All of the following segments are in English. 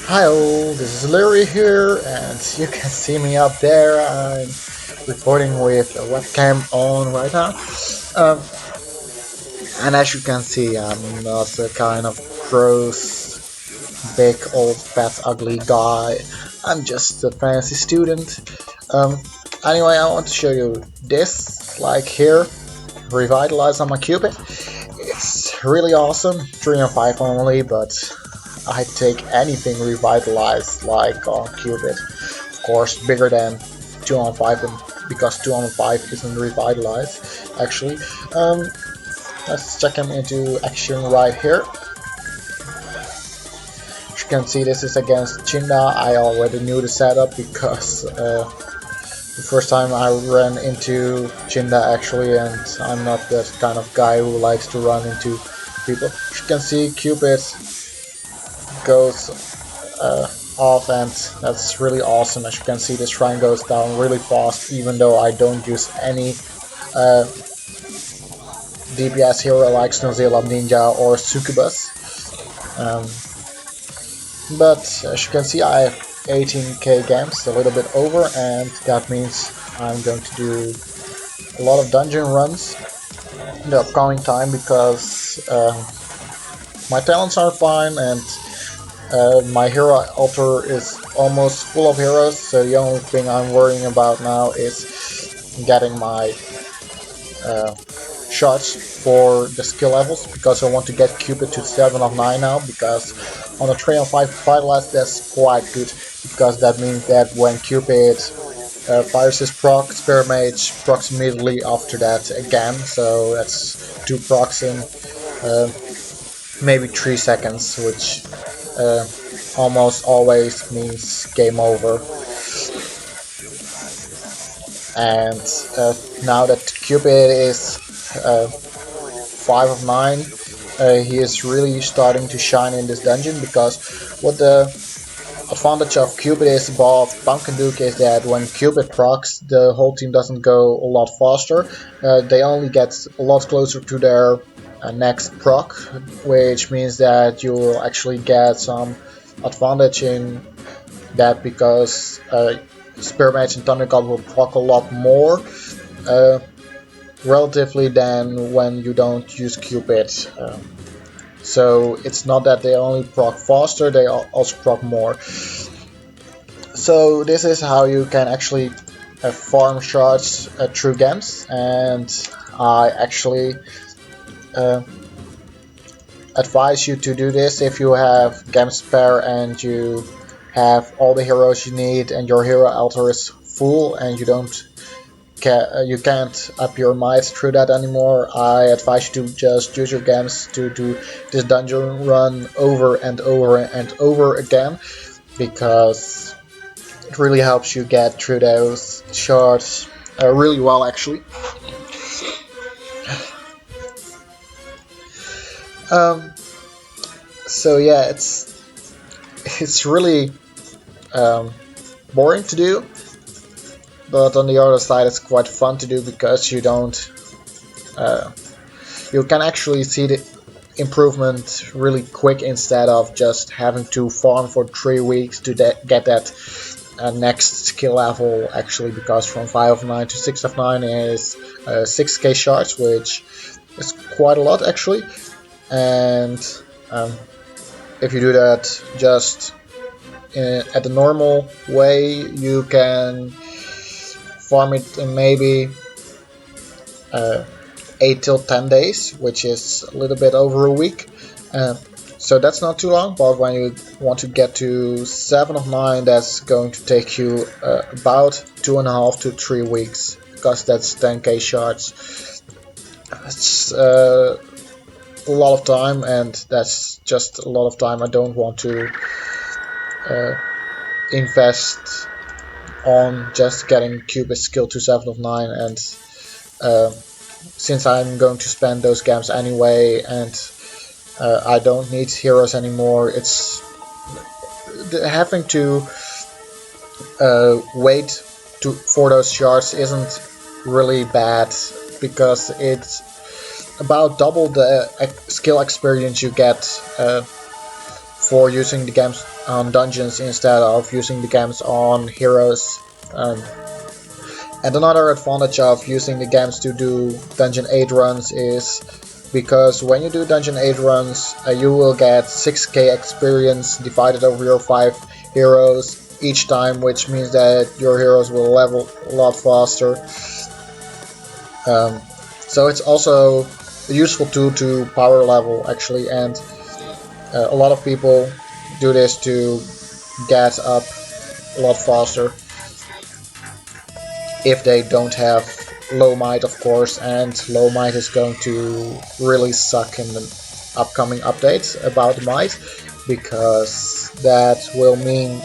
Hi, this is Larry here, and you can see me up there. I'm recording with a webcam on right now. Um, and as you can see, I'm not a kind of gross, big, old, fat, ugly guy. I'm just a fancy student. Um, anyway, I want to show you this, like here, revitalize on my Cupid. It's really awesome, 3 and 5 only, but I take anything revitalized like on Cupid. Of course, bigger than 2 on 5 because 2 on 5 isn't revitalized actually. Let's check him into action right here. As you can see, this is against Chinda. I already knew the setup because the first time I ran into Chinda actually, and I'm not that kind of guy who likes to run into people. As you can see, Cupid goes off, and that's really awesome. As you can see, this shrine goes down really fast even though I don't use any DPS hero like Snowzilla Ninja or Succubus. Um, but as you can see, I have 18k games, a little bit over, and that means I'm going to do a lot of dungeon runs in the upcoming time because my talents are fine, and my hero altar is almost full of heroes, so the only thing I'm worrying about now is getting my uh, shots for the skill levels, because I want to get Cupid to 7 of 9 now, because on the 3 of 5 Vitalize that's quite good, because that means that when Cupid fires his proc, Spear Mage procs immediately after that again, so that's 2 procs in maybe 3 seconds, which almost always means game over. And now that Cupid is 5 of 9, he is really starting to shine in this dungeon, because what the advantage of Cupid is above Pumpkin Duke is that when Cupid procs, the whole team doesn't go a lot faster. They only get a lot closer to their next proc, which means that you will actually get some advantage in that, because Spear Mage and Thunder God will proc a lot more uh, relatively than when you don't use Cupid. So it's not that they only proc faster, they also proc more. So this is how you can actually farm shards through games, and I actually uh, advise you to do this if you have gem spare and you have all the heroes you need and your hero altar is full and you can't up your might through that anymore. I advise you to just use your gems to do this dungeon run over and over and over again, because it really helps you get through those shards really well actually. Um, so yeah, it's really um, boring to do, but on the other side it's quite fun to do, because uh, you can actually see the improvement really quick, instead of just having to farm for 3 weeks to get that next skill level actually, because from 5 of 9 to 6 of 9 is 6k shards, which is quite a lot actually. And um, if you do that just at the normal way, you can farm it in maybe uh, 8 till 10 days, which is a little bit over a week. So that's not too long, but when you want to get to 7 of 9, that's going to take you about 2.5 to 3 weeks, because that's 10k shards. It's a lot of time, and that's just a lot of time I don't want to invest on just getting Cupid skill to 7 of 9, and since I'm going to spend those games anyway, and I don't need heroes anymore, it's having to wait for those shards isn't really bad, because it's about double the skill experience you get for using the games on dungeons instead of using the games on heroes. And another advantage of using the games to do Dungeon 8 runs is because when you do Dungeon 8 runs, you will get 6k experience divided over your 5 heroes each time, which means that your heroes will level a lot faster. So it's also a useful tool to power level, actually, and a lot of people do this to get up a lot faster if they don't have low might, of course, and low might is going to really suck in the upcoming updates about might, because that will mean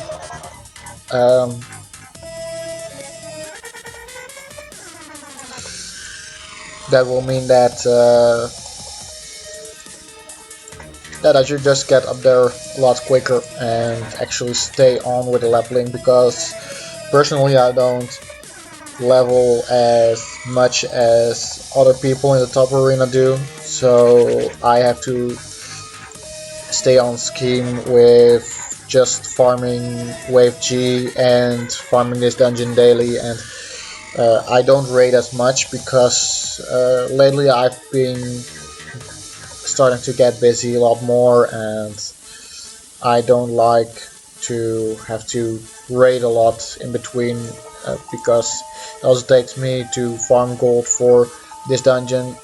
that I should just get up there a lot quicker and actually stay on with the leveling, because personally I don't level as much as other people in the top arena do, so I have to stay on scheme with just farming wave G and farming this dungeon daily, and I don't raid as much because lately I've been starting to get busy a lot more, and I don't like to have to raid a lot in between, because it also takes me to farm gold for this dungeon,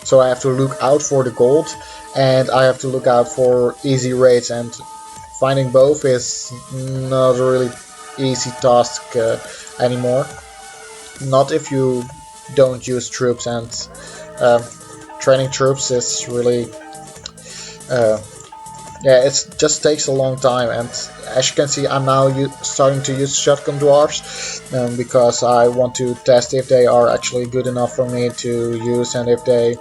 so I have to look out for the gold and I have to look out for easy raids, and finding both is not a really easy task anymore. Not if you don't use troops, and training troops is really yeah, it just takes a long time, and as you can see, I'm now starting to use shotgun dwarfs because I want to test if they are actually good enough for me to use and if they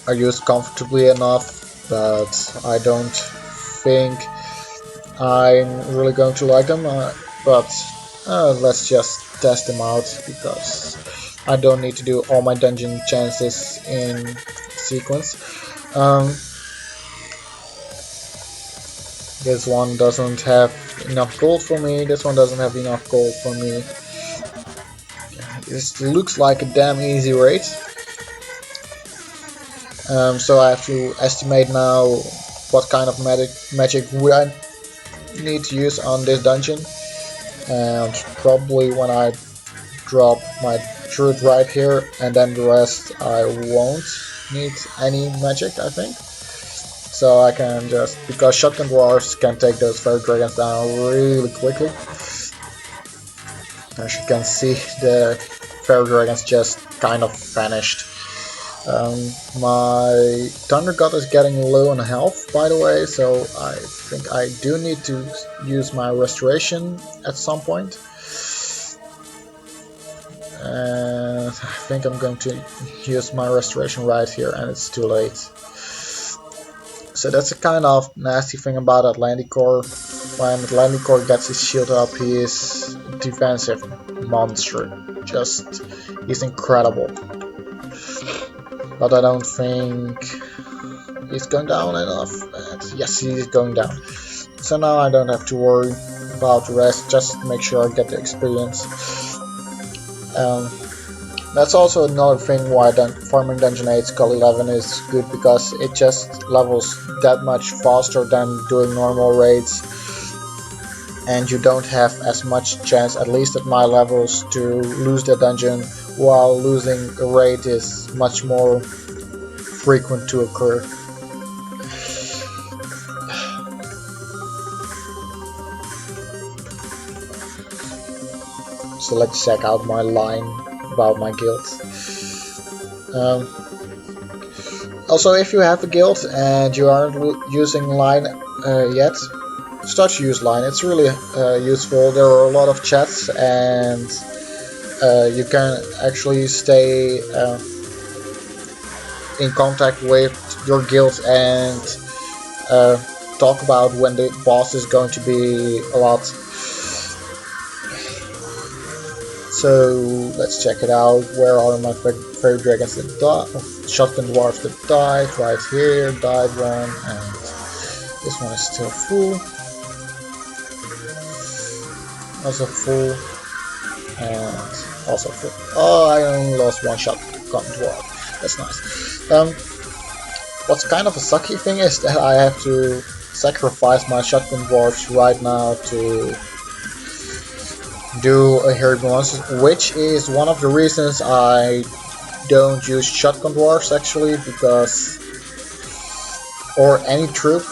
are used comfortably enough, but I don't think I'm really going to like them, but let's just test them out, because I don't need to do all my dungeon chances in sequence. This one doesn't have enough gold for me, this one doesn't have enough gold for me. This looks like a damn easy raid. So I have to estimate now what kind of magic I need to use on this dungeon, and probably when I drop my druid right here, and then the rest I won't need any magic, I think. So I can just, because shotgun dwarfs can take those fairy dragons down really quickly. As you can see, the fairy dragons just kind of vanished. My thunder god is getting low on health, by the way, so I think I do need to use my restoration at some point. And I think I'm going to use my restoration right here, and it's too late. So that's a kind of nasty thing about Atlanticor. When Atlanticor gets his shield up, he is a defensive monster. Just, he's incredible. But I don't think he's going down enough. And yes, he is going down. So now I don't have to worry about the rest, just make sure I get the experience. That's also another thing why farming Dungeon 8 Skull 11 is good, because it just levels that much faster than doing normal raids, and you don't have as much chance, at least at my levels, to lose the dungeon, while losing a raid is much more frequent to occur. So let's check out my line about my guild. Also, if you have a guild and you aren't using line yet, start to use line. It's really useful. There are a lot of chats, and you can actually stay in contact with your guild and talk about when the boss is going to be a lot. So let's check it out. Where are my fairy dragons that died? Shotgun dwarfs that died. Right here, died one, and this one is still full. Also full, and also full. Oh, I only lost one shotgun dwarf. That's nice. What's kind of a sucky thing is that I have to sacrifice my shotgun dwarfs right now to do a hairy monster, which is one of the reasons I don't use shotgun dwarfs actually, because, or any troop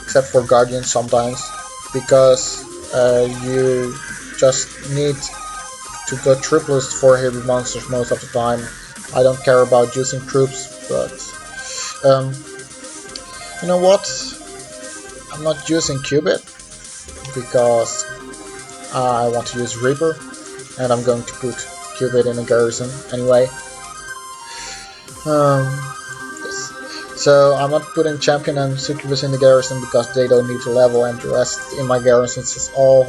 except for guardians sometimes, because you just need to go triplets for heavy monsters most of the time. I don't care about using troops, but you know what? I'm not using Cubit because I want to use Reaper, and I'm going to put Cubit in a garrison anyway. Yes. So I'm not putting Champion and Succubus in the garrison because they don't need to level, and the rest in my garrisons is all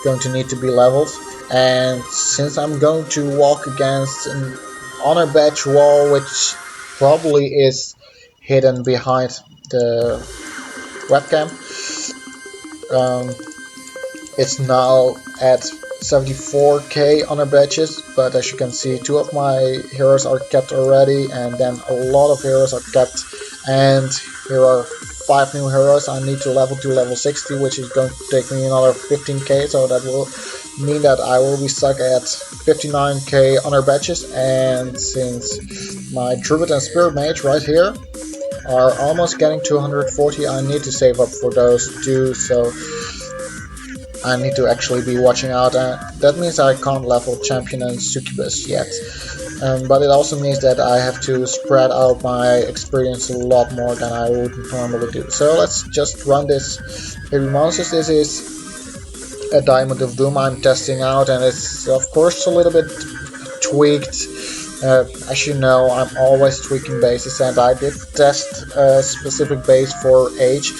going to need to be leveled. And since I'm going to walk against an honor badge wall, which probably is hidden behind the webcam, it's now at 74k honor badges, but as you can see, 2 of my heroes are kept already, and then a lot of heroes are kept, and here are 5 new heroes I need to level to level 60, which is going to take me another 15k, so that will mean that I will be stuck at 59k honor badges. And since my Druid and Spirit Mage right here are almost getting to 140, I need to save up for those too, so I need to actually be watching out. That means I can't level Champion and Succubus yet. But it also means that I have to spread out my experience a lot more than I would normally do. So let's just run this heavy monsters. This is a Diamond of Doom I'm testing out, and it's of course a little bit tweaked. As you know, I'm always tweaking bases, and I did test a specific base for Age,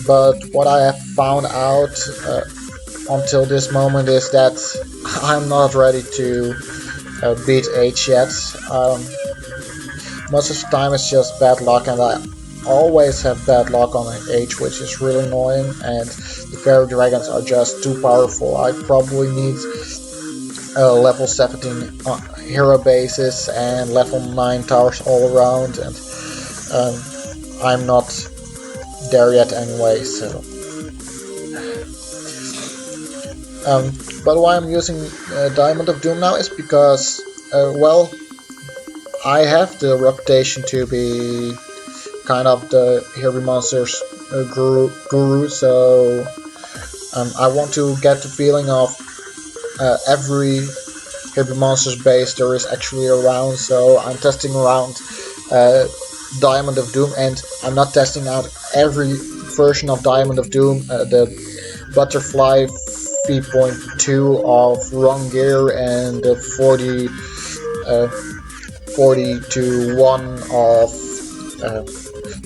but what I have found out until this moment is that I'm not ready to beat Age yet. Most of the time it's just bad luck, and I always have bad luck on Age, which is really annoying, and the fairy dragons are just too powerful. I probably need level 17 hero bases and level 9 towers all around, and I'm not there yet anyway, so but why I'm using Diamond of Doom now is because, well, I have the reputation to be kind of the heavy monsters guru, so I want to get the feeling of every heavy monsters base there is actually around, so I'm testing around Diamond of Doom, and I'm not testing out every version of Diamond of Doom, the Butterfly 3.2 of Rongir and the 40 to 1 of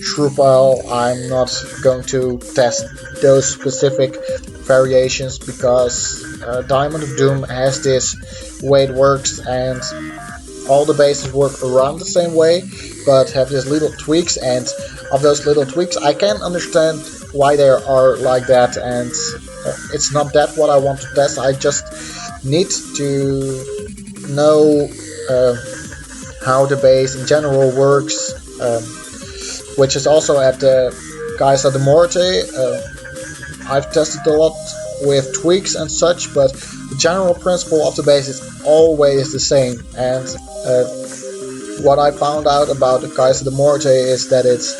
Shrupal. I'm not going to test those specific variations because Diamond of Doom has this way it works, and all the bases work around the same way but have these little tweaks, and of those little tweaks I can understand why they are like that, and it's not that what I want to test. I just need to know how the base in general works, which is also at the Casa de Morte. I've tested a lot with tweaks and such, but the general principle of the base is always the same, and what I found out about the Casa de Morte is that it's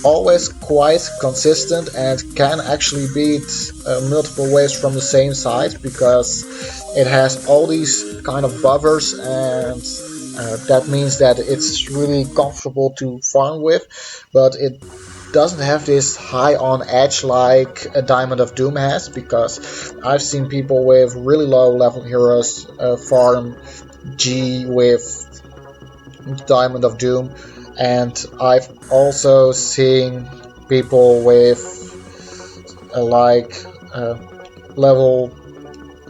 always quite consistent and can actually beat multiple waves from the same side, because it has all these kind of buffers, and that means that it's really comfortable to farm with, but it doesn't have this high on edge like a Diamond of Doom has, because I've seen people with really low level heroes farm G with Diamond of Doom, and I've also seen people with level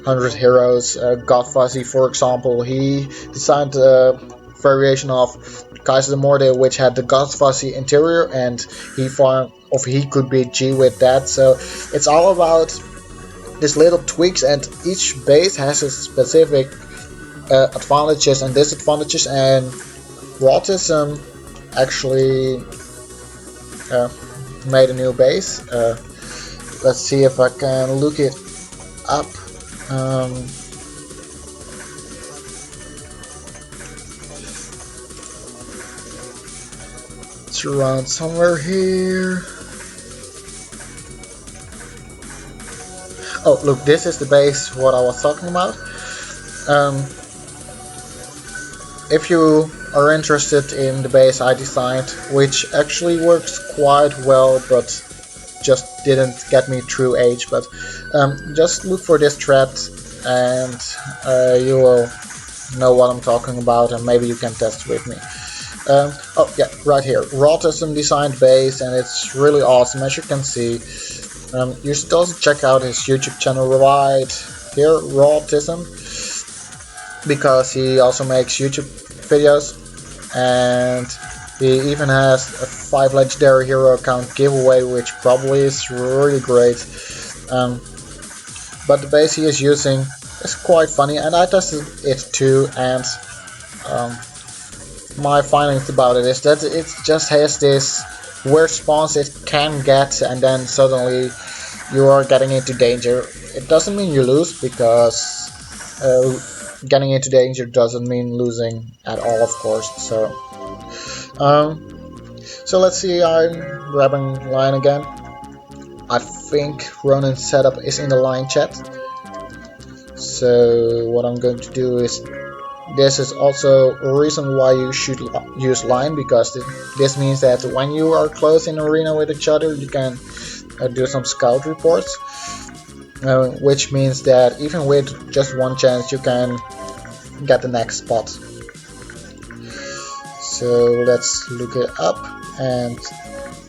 100 heroes. God Fuzzy, for example, he designed a variation of Kaiser de Morde, which had the God Fuzzy interior, and he could be G with that. So it's all about these little tweaks, and each base has its specific advantages and disadvantages. And Autism actually uh, made a new base. Let's see if I can look it up. Um, it's around somewhere here. Oh, look, this is the base what I was talking about. If you are interested in the base I designed, which actually works quite well, but just didn't get me through age, but just look for this thread and you will know what I'm talking about, and maybe you can test with me. Oh yeah, right here, Autism designed base, and it's really awesome, as you can see. You should also check out his YouTube channel right here, Autism, because he also makes YouTube videos, and he even has a 5 legendary hero account giveaway, which probably is really great. But the base he is using is quite funny, and I tested it too, and my findings about it is that it just has this weird spawns it can get, and then suddenly you are getting into danger. It doesn't mean you lose, because getting into danger doesn't mean losing at all, of course. So let's see, I'm grabbing line again. I think Ronin's setup is in the line chat. So what I'm going to do is, this is also a reason why you should use line, because this means that when you are close in arena with each other, you can do some scout reports, which means that even with just one chance, you can get the next spot. So let's look it up, and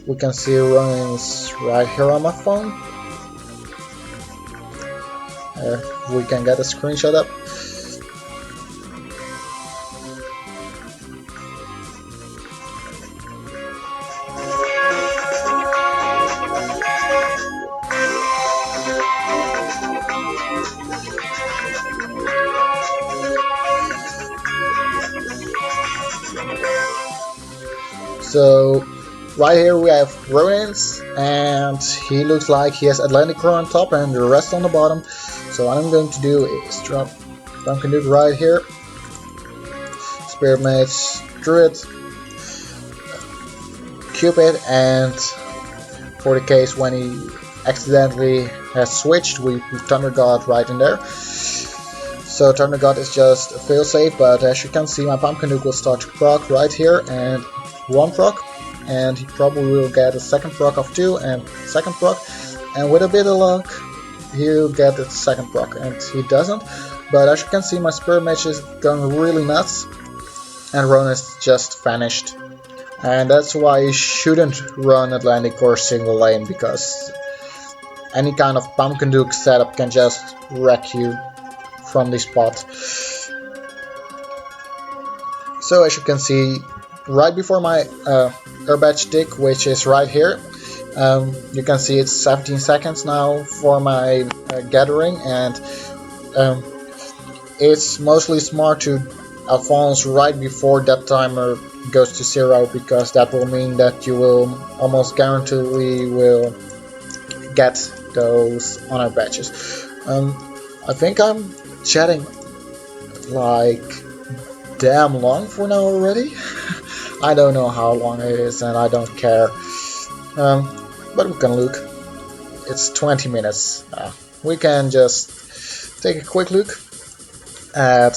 we can see Ronin's right here on my phone. We can get a screenshot up. So right here we have Ronin's, and he looks like he has Atlantic Core on top and the rest on the bottom. So what I'm going to do is drop Pumpkin Duke right here, Spirit Mage, Druid, Cupid, and for the case when he accidentally has switched, we put Thunder God right in there. So Thunder God is just a failsafe, but as you can see, my Pumpkin Duke will start to proc right here, and one proc, and he probably will get a second proc of 2 and second proc, and with a bit of luck he'll get the second proc, and he doesn't. But as you can see, my Spirit Mage is going really nuts, and Ronin is just vanished. And that's why you shouldn't run Atlantic or single lane, because any kind of Pumpkin Duke setup can just wreck you from this spot. So as you can see, right before my air badge tick, which is right here, you can see it's 17 seconds now for my gathering, and it's mostly smart to advance right before that timer goes to 0, because that will mean that you will almost guaranteed will get those honor badges. I think I'm chatting like damn long for now already. I don't know how long it is, and I don't care. But we can look. It's 20 minutes. We can just take a quick look at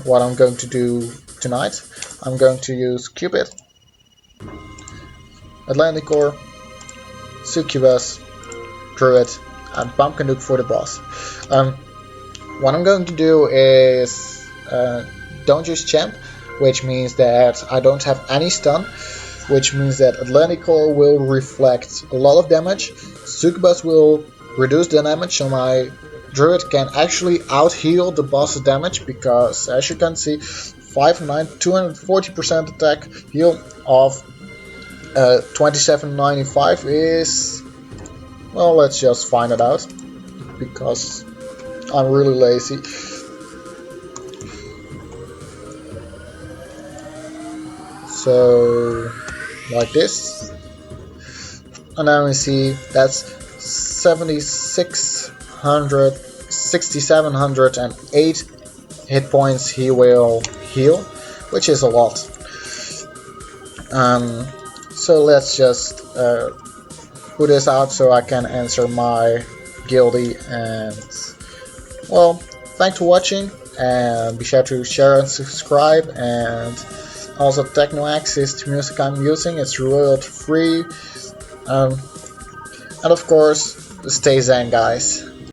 what I'm going to do tonight. I'm going to use Cupid, Atlantic Core, Succubus, Druid, and Pumpkin Duke for the boss. What I'm going to do is don't use Champ, which means that I don't have any stun, which means that Atlantic Core will reflect a lot of damage, Succubus will reduce the damage, so my druid can actually out heal the boss's damage, because as you can see, 240% attack heal of 2795 is, well, let's just find it out, because I'm really lazy. So like this, and then we see that's 6708 hit points he will heal, which is a lot. So let's just put this out so I can answer my guilty. And well, thanks for watching, and be sure to share and subscribe. And also, TechnoX is the music I'm using. It's royalty free. And of course, stay zen, guys.